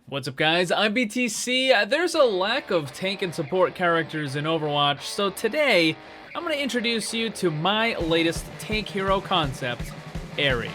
What's up guys, I'm BTC. There's a lack of tank and support characters in Overwatch, so today I'm going to introduce you to my latest tank hero concept, Ares.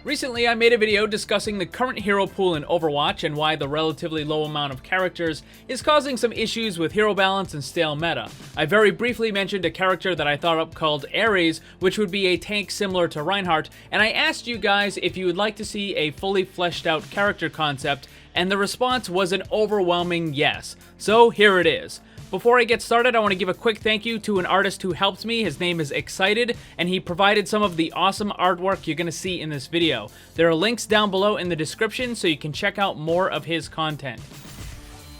Recently, I made a video discussing the current hero pool in Overwatch and why the relatively low amount of characters is causing some issues with hero balance and stale meta. I very briefly mentioned a character that I thought up called Ares, which would be a tank similar to Reinhardt, and I asked you guys if you would like to see a fully fleshed out character concept, and the response was an overwhelming yes. So here it is. Before I get started, I want to give a quick thank you to an artist who helped me. His name is X-SEIDE-T, and he provided some of the awesome artwork you're going to see in this video. There are links down below in the description so you can check out more of his content.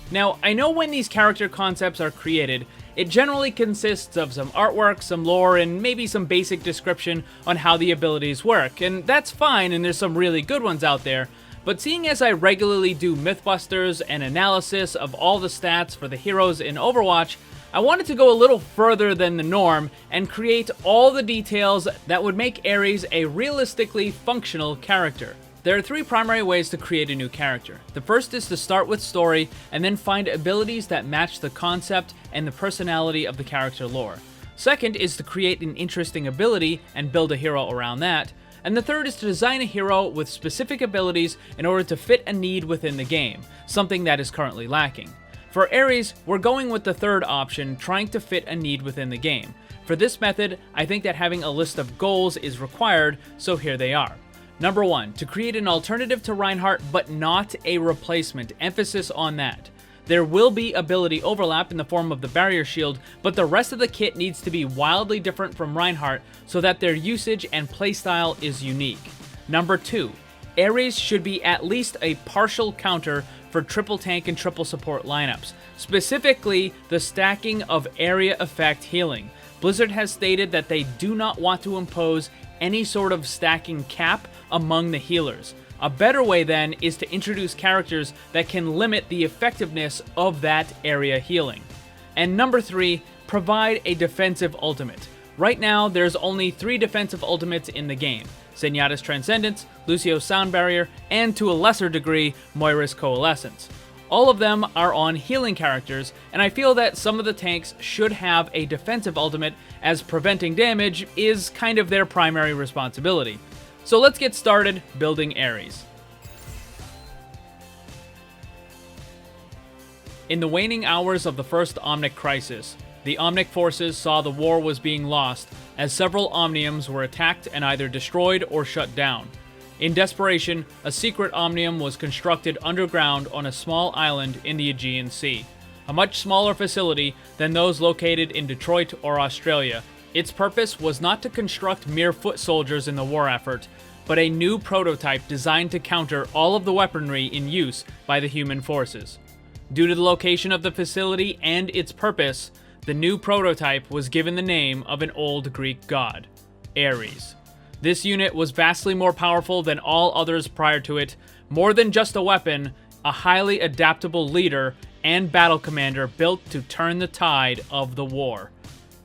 Now, I know when these character concepts are created, it generally consists of some artwork, some lore, and maybe some basic description on how the abilities work, and that's fine, and there's some really good ones out there. But seeing as I regularly do Mythbusters and analysis of all the stats for the heroes in Overwatch, I wanted to go a little further than the norm and create all the details that would make Ares a realistically functional character. There are three primary ways to create a new character. The first is to start with story and then find abilities that match the concept and the personality of the character lore. Second is to create an interesting ability and build a hero around that. And the third is to design a hero with specific abilities in order to fit a need within the game, something that is currently lacking. For Ares, we're going with the third option, trying to fit a need within the game. For this method, I think that having a list of goals is required, so here they are. Number 1, to create an alternative to Reinhardt, but not a replacement, emphasis on that. There will be ability overlap in the form of the barrier shield, but the rest of the kit needs to be wildly different from Reinhardt so that their usage and playstyle is unique. Number 2, Ares should be at least a partial counter for triple tank and triple support lineups, specifically the stacking of area effect healing. Blizzard has stated that they do not want to impose any sort of stacking cap among the healers. A better way then is to introduce characters that can limit the effectiveness of that area healing. And number 3, provide a defensive ultimate. Right now, there's only 3 defensive ultimates in the game: Zenyatta's Transcendence, Lucio's Sound Barrier, and to a lesser degree, Moira's Coalescence. All of them are on healing characters, and I feel that some of the tanks should have a defensive ultimate, as preventing damage is kind of their primary responsibility. So let's get started building Ares. In the waning hours of the first Omnic crisis, the Omnic forces saw the war was being lost as several Omniums were attacked and either destroyed or shut down. In desperation, a secret Omnium was constructed underground on a small island in the Aegean Sea, a much smaller facility than those located in Detroit or Australia. Its purpose was not to construct mere foot soldiers in the war effort, but a new prototype designed to counter all of the weaponry in use by the human forces. Due to the location of the facility and its purpose, the new prototype was given the name of an old Greek god, Ares. This unit was vastly more powerful than all others prior to it, more than just a weapon, a highly adaptable leader and battle commander built to turn the tide of the war.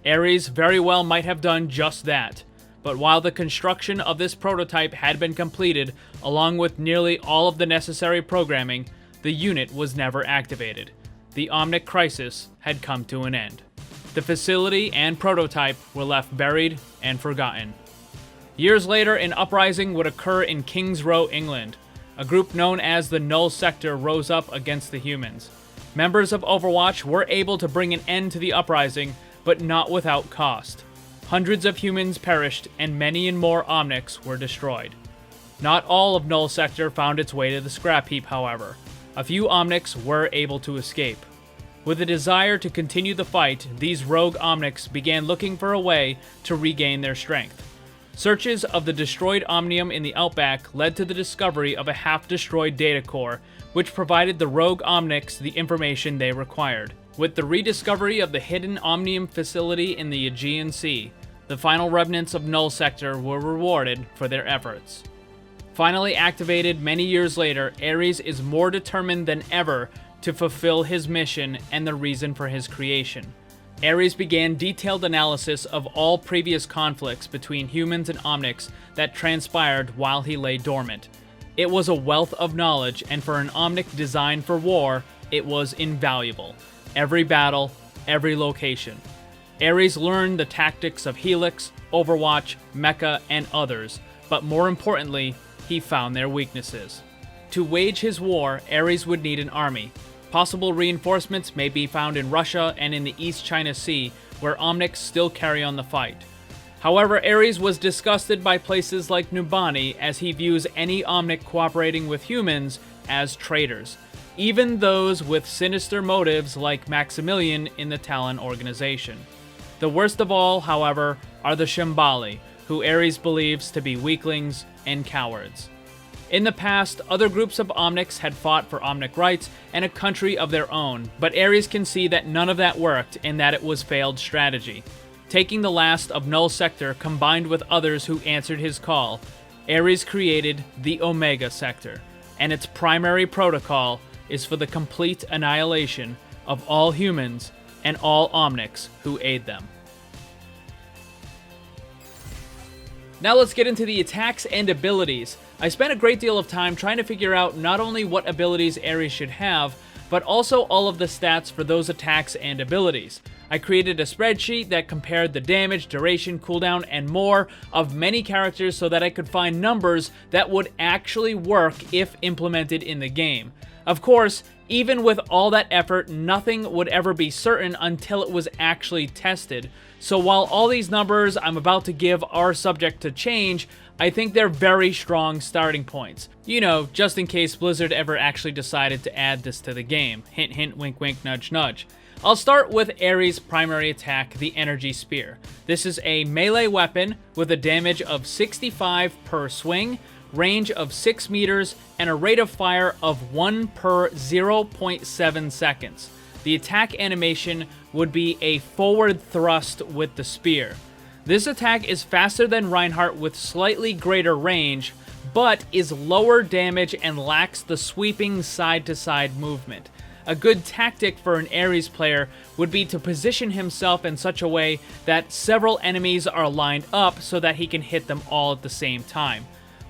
Ares very well might have done just that, but while the construction of this prototype had been completed, along with nearly all of the necessary programming, the unit was never activated. The Omnic crisis had come to an end. The facility and prototype were left buried and forgotten. Years later, an uprising would occur in Kings Row, England. A group known as the Null Sector rose up against the humans. Members of Overwatch were able to bring an end to the uprising, but not without cost. Hundreds of humans perished, and many and more Omnics were destroyed. Not all of Null Sector found its way to the scrap heap, however. A few Omnics were able to escape. With a desire to continue the fight, these rogue Omnics began looking for a way to regain their strength. Searches of the destroyed Omnium in the Outback led to the discovery of a half-destroyed data core, which provided the rogue Omnics the information they required. With the rediscovery of the hidden Omnium facility in the Aegean Sea, the final remnants of Null Sector were rewarded for their efforts. Finally activated many years later, Ares is more determined than ever to fulfill his mission and the reason for his creation. Ares began detailed analysis of all previous conflicts between humans and Omnics that transpired while he lay dormant. It was a wealth of knowledge, and for an Omnic designed for war, it was invaluable. Every battle, every location. Ares learned the tactics of Helix, Overwatch, Mecha, and others, but more importantly, he found their weaknesses. To wage his war, Ares would need an army. Possible reinforcements may be found in Russia and in the East China Sea, where Omnics still carry on the fight. However, Ares was disgusted by places like Numbani, as he views any Omnic cooperating with humans as traitors, even those with sinister motives like Maximilian in the Talon organization. The worst of all, however, are the Shambali, who Ares believes to be weaklings and cowards. In the past, other groups of Omnics had fought for Omnic rights and a country of their own, but Ares can see that none of that worked and that it was failed strategy. Taking the last of Null Sector combined with others who answered his call, Ares created the Omega Sector, and its primary protocol is for the complete annihilation of all humans and all Omnics who aid them. Now let's get into the attacks and abilities. I spent a great deal of time trying to figure out not only what abilities Ares should have, but also all of the stats for those attacks and abilities. I created a spreadsheet that compared the damage, duration, cooldown, and more of many characters so that I could find numbers that would actually work if implemented in the game. Of course, even with all that effort, nothing would ever be certain until it was actually tested. So while all these numbers I'm about to give are subject to change, I think they're very strong starting points. You know, just in case Blizzard ever actually decided to add this to the game. Hint hint, wink wink, nudge nudge. I'll start with Ares' primary attack, the Energy Spear. This is a melee weapon with a damage of 65 per swing, range of 6 meters, and a rate of fire of 1 per 0.7 seconds. The attack animation would be a forward thrust with the spear. This attack is faster than Reinhardt with slightly greater range, but is lower damage and lacks the sweeping side-to-side movement. A good tactic for an Ares player would be to position himself in such a way that several enemies are lined up so that he can hit them all at the same time.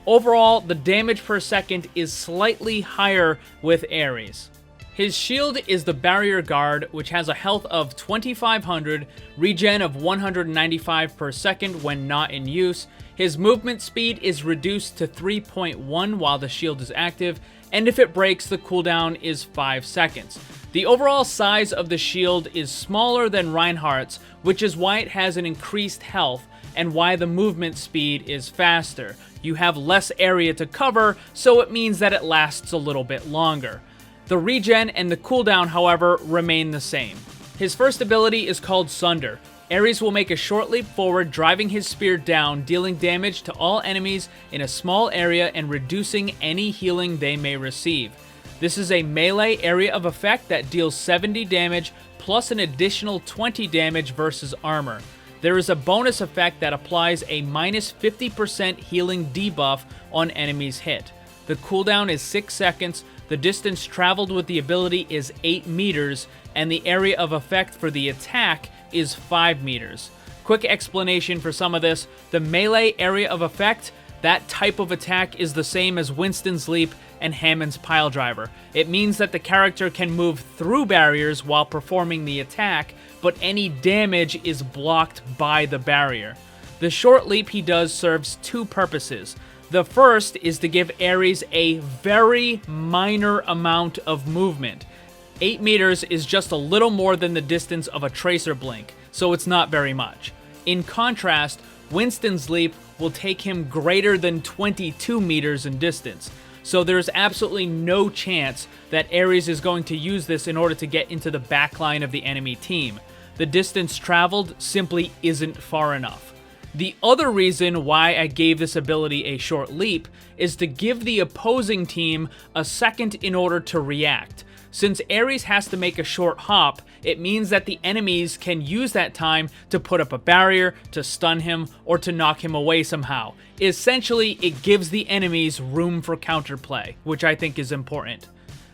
Overall, the damage per second is slightly higher with Ares. His shield is the Barrier Guard, which has a health of 2500, regen of 195 per second when not in use. His movement speed is reduced to 3.1 while the shield is active, and if it breaks, the cooldown is 5 seconds. The overall size of the shield is smaller than Reinhardt's, which is why it has an increased health, and why the movement speed is faster. You have less area to cover, so it means that it lasts a little bit longer. The regen and the cooldown, however, remain the same. His first ability is called Sunder. Ares will make a short leap forward, driving his spear down, dealing damage to all enemies in a small area and reducing any healing they may receive. This is a melee area of effect that deals 70 damage plus an additional 20 damage versus armor. There is a bonus effect that applies a minus 50% healing debuff on enemies hit. The cooldown is 6 seconds, the distance traveled with the ability is 8 meters, and the area of effect for the attack is 5 meters. Quick explanation for some of this: the melee area of effect, that type of attack is the same as Winston's Leap and Hammond's Piledriver. It means that the character can move through barriers while performing the attack, but any damage is blocked by the barrier. The short leap he does serves two purposes. The first is to give Ares a very minor amount of movement. 8 meters is just a little more than the distance of a tracer blink, so it's not very much. In contrast, Winston's Leap will take him greater than 22 meters in distance, so there's absolutely no chance that Ares is going to use this in order to get into the backline of the enemy team. The distance traveled simply isn't far enough. The other reason why I gave this ability a short leap is to give the opposing team a second in order to react. Since Ares has to make a short hop, it means that the enemies can use that time to put up a barrier, to stun him, or to knock him away somehow. Essentially, it gives the enemies room for counterplay, which I think is important.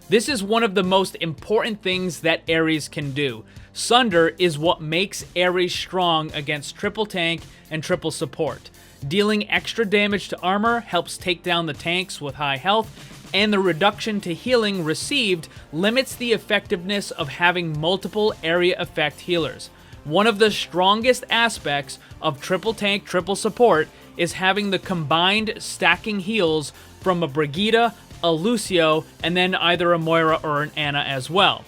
This is one of the most important things that Ares can do. Sunder is what makes Ares strong against triple tank and triple support. Dealing extra damage to armor helps take down the tanks with high health, and the reduction to healing received limits the effectiveness of having multiple area effect healers. One of the strongest aspects of triple tank, triple support is having the combined stacking heals from a Brigitte, a Lucio, and then either a Moira or an Ana as well.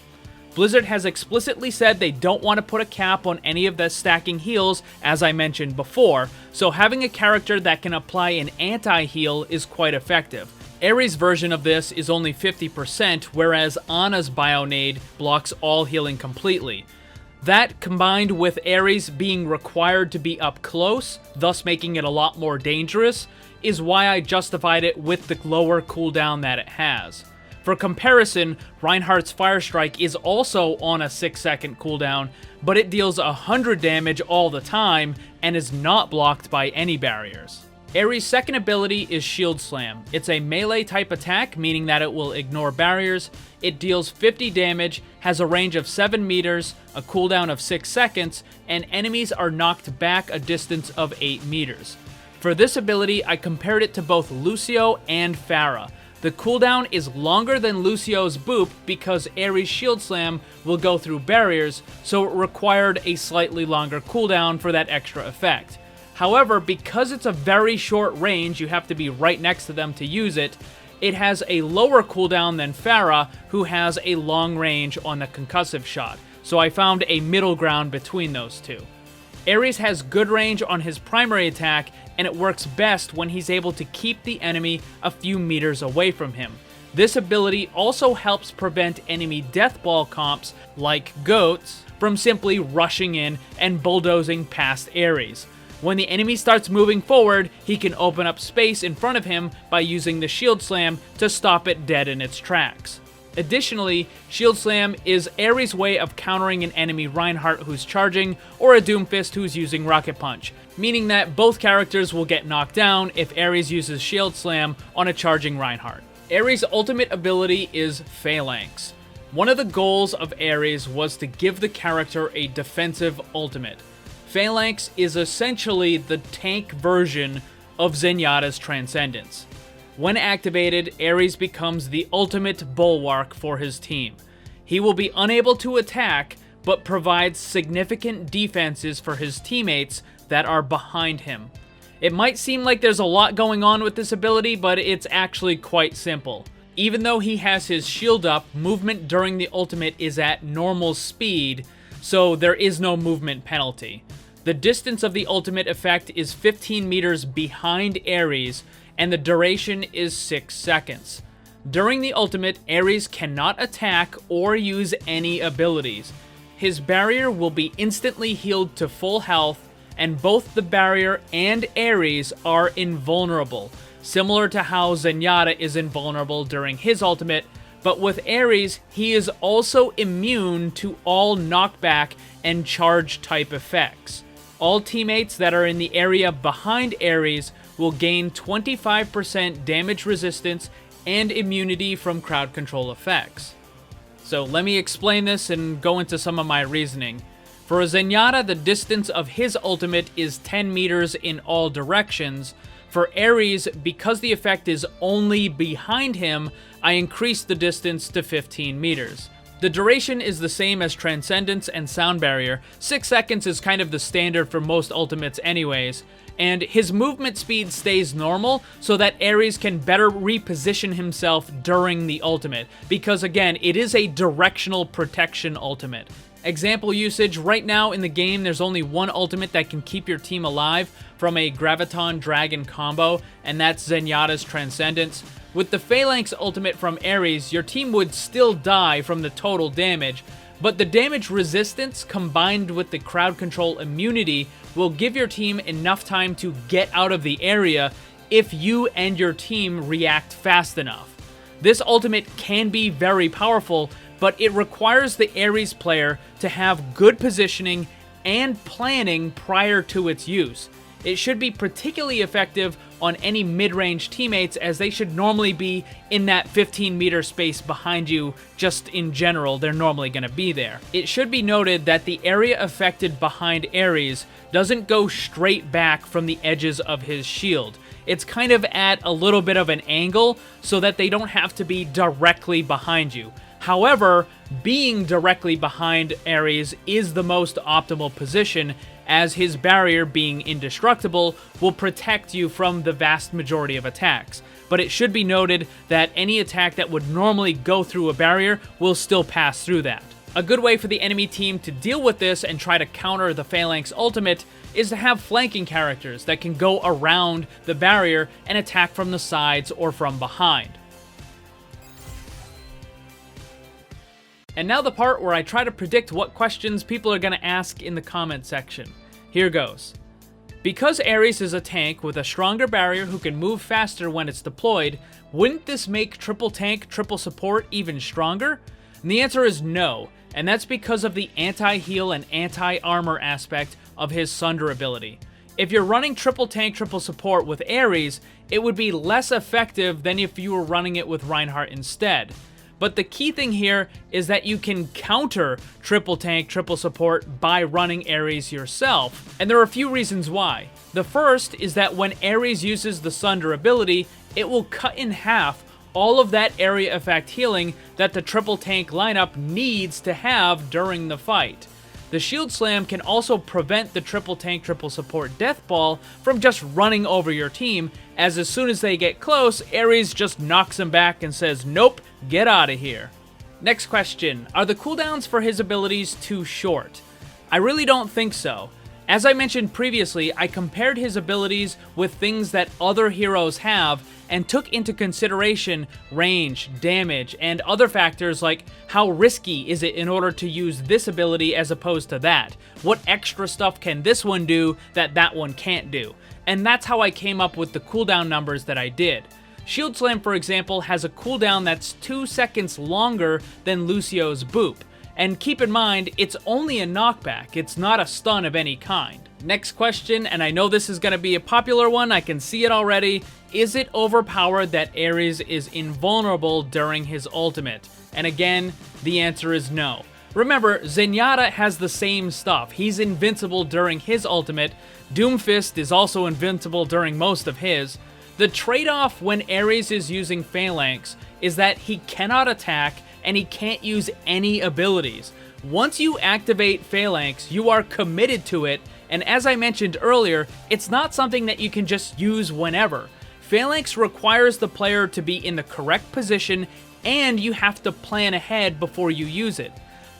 Blizzard has explicitly said they don't want to put a cap on any of the stacking heals, as I mentioned before, so having a character that can apply an anti-heal is quite effective. Ares' version of this is only 50%, whereas Ana's Bionade blocks all healing completely. That, combined with Ares being required to be up close, thus making it a lot more dangerous, is why I justified it with the lower cooldown that it has. For comparison, Reinhardt's Fire Strike is also on a 6-second cooldown, but it deals 100 damage all the time and is not blocked by any barriers. Ares' second ability is Shield Slam. It's a melee type attack, meaning that it will ignore barriers. It deals 50 damage, has a range of 7 meters, a cooldown of 6 seconds, and enemies are knocked back a distance of 8 meters. For this ability, I compared it to both Lucio and Pharah. The cooldown is longer than Lucio's Boop because Ares' Shield Slam will go through barriers, so it required a slightly longer cooldown for that extra effect. However, because it's a very short range, you have to be right next to them to use it, it has a lower cooldown than Pharah, who has a long range on the concussive shot, so I found a middle ground between those two. Ares has good range on his primary attack, and it works best when he's able to keep the enemy a few meters away from him. This ability also helps prevent enemy death ball comps, like goats, from simply rushing in and bulldozing past Ares. When the enemy starts moving forward, he can open up space in front of him by using the Shield Slam to stop it dead in its tracks. Additionally, Shield Slam is Ares' way of countering an enemy Reinhardt who's charging, or a Doomfist who's using Rocket Punch, meaning that both characters will get knocked down if Ares uses Shield Slam on a charging Reinhardt. Ares' ultimate ability is Phalanx. One of the goals of Ares was to give the character a defensive ultimate. Phalanx is essentially the tank version of Zenyatta's Transcendence. When activated, Ares becomes the ultimate bulwark for his team. He will be unable to attack, but provides significant defenses for his teammates that are behind him. It might seem like there's a lot going on with this ability, but it's actually quite simple. Even though he has his shield up, movement during the ultimate is at normal speed, so there is no movement penalty. The distance of the ultimate effect is 15 meters behind Ares, and the duration is 6 seconds. During the ultimate, Ares cannot attack or use any abilities. His barrier will be instantly healed to full health, and both the barrier and Ares are invulnerable, similar to how Zenyatta is invulnerable during his ultimate, but with Ares, he is also immune to all knockback and charge type effects. All teammates that are in the area behind Ares will gain 25% damage resistance and immunity from crowd control effects. So let me explain this and go into some of my reasoning. For a Zenyatta, the distance of his ultimate is 10 meters in all directions. For Ares, because the effect is only behind him, I increased the distance to 15 meters. The duration is the same as Transcendence and Sound Barrier. 6 seconds is kind of the standard for most ultimates anyways, and his movement speed stays normal so that Ares can better reposition himself during the ultimate, because again, it is a directional protection ultimate. Example usage, right now in the game there's only one ultimate that can keep your team alive from a Graviton Dragon combo, and that's Zenyatta's Transcendence. With the Phalanx ultimate from Ares, your team would still die from the total damage, but the damage resistance combined with the crowd control immunity will give your team enough time to get out of the area if you and your team react fast enough. This ultimate can be very powerful, but it requires the Ares player to have good positioning and planning prior to its use. it should be particularly effective on any mid-range teammates, as they should normally be in that 15-meter space behind you. Just in general, they're normally going to be there. It should be noted that the area affected behind Ares doesn't go straight back from the edges of his shield. It's kind of at a little bit of an angle so that they don't have to be directly behind you. However, being directly behind Ares is the most optimal position, as his barrier, being indestructible, will protect you from the vast majority of attacks. But it should be noted that any attack that would normally go through a barrier will still pass through that. A good way for the enemy team to deal with this and try to counter the Phalanx ultimate is to have flanking characters that can go around the barrier and attack from the sides or from behind. And now the part where I try to predict what questions people are going to ask in the comment section. Here goes. Because Ares is a tank with a stronger barrier who can move faster when it's deployed, wouldn't this make triple tank, triple support even stronger? And the answer is no, and that's because of the anti-heal and anti-armor aspect of his Sunder ability. If you're running triple tank, triple support with Ares, it would be less effective than if you were running it with Reinhardt instead. But the key thing here is that you can counter triple tank, triple support by running Ares yourself. And there are a few reasons why. The first is that when Ares uses the Sunder ability, it will cut in half all of that area effect healing that the triple tank lineup needs to have during the fight. The Shield Slam can also prevent the triple tank, triple support death ball from just running over your team, as soon as they get close, Ares just knocks them back and says, nope, get out of here. Next question, are the cooldowns for his abilities too short? I really don't think so. As I mentioned previously, I compared his abilities with things that other heroes have and took into consideration range, damage, and other factors like how risky is it in order to use this ability as opposed to that? What extra stuff can this one do that that one can't do? And that's how I came up with the cooldown numbers that I did. Shield Slam, for example, has a cooldown that's 2 seconds longer than Lucio's Boop. And keep in mind, it's only a knockback, it's not a stun of any kind. Next question, and I know this is going to be a popular one, I can see it already. Is it overpowered that Ares is invulnerable during his ultimate? And again, the answer is no. Remember, Zenyatta has the same stuff. He's invincible during his ultimate. Doomfist is also invincible during most of his. The trade-off when Ares is using Phalanx is that he cannot attack and he can't use any abilities. Once you activate Phalanx, you are committed to it, and as I mentioned earlier, it's not something that you can just use whenever. Phalanx requires the player to be in the correct position, and you have to plan ahead before you use it.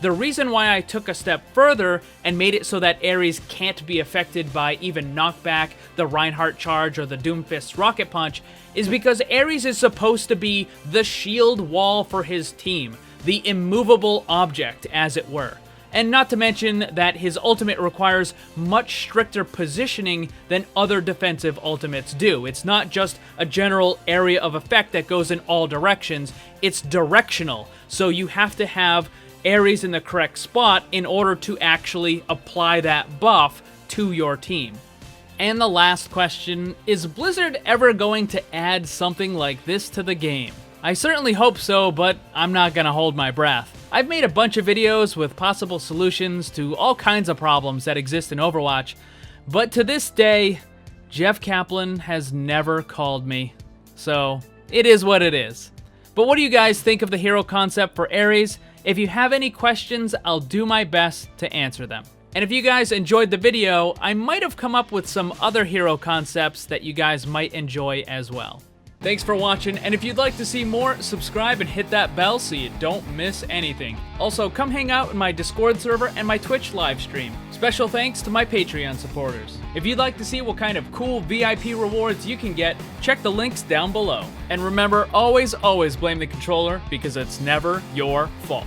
The reason why I took a step further and made it so that Ares can't be affected by even knockback, the Reinhardt charge, or the Doomfist rocket punch is because Ares is supposed to be the shield wall for his team, the immovable object, as it were. And not to mention that his ultimate requires much stricter positioning than other defensive ultimates do. It's not just a general area of effect that goes in all directions, it's directional. So you have to have Ares in the correct spot in order to actually apply that buff to your team. And the last question, is Blizzard ever going to add something like this to the game? I certainly hope so, but I'm not gonna hold my breath. I've made a bunch of videos with possible solutions to all kinds of problems that exist in Overwatch, but to this day, Jeff Kaplan has never called me. So, it is what it is. But what do you guys think of the hero concept for Ares? If you have any questions, I'll do my best to answer them. And if you guys enjoyed the video, I might have come up with some other hero concepts that you guys might enjoy as well. Thanks for watching, and if you'd like to see more, subscribe and hit that bell so you don't miss anything. Also, come hang out in my Discord server and my Twitch live stream. Special thanks to my Patreon supporters. If you'd like to see what kind of cool VIP rewards you can get, check the links down below. And remember, always blame the controller, because it's never your fault.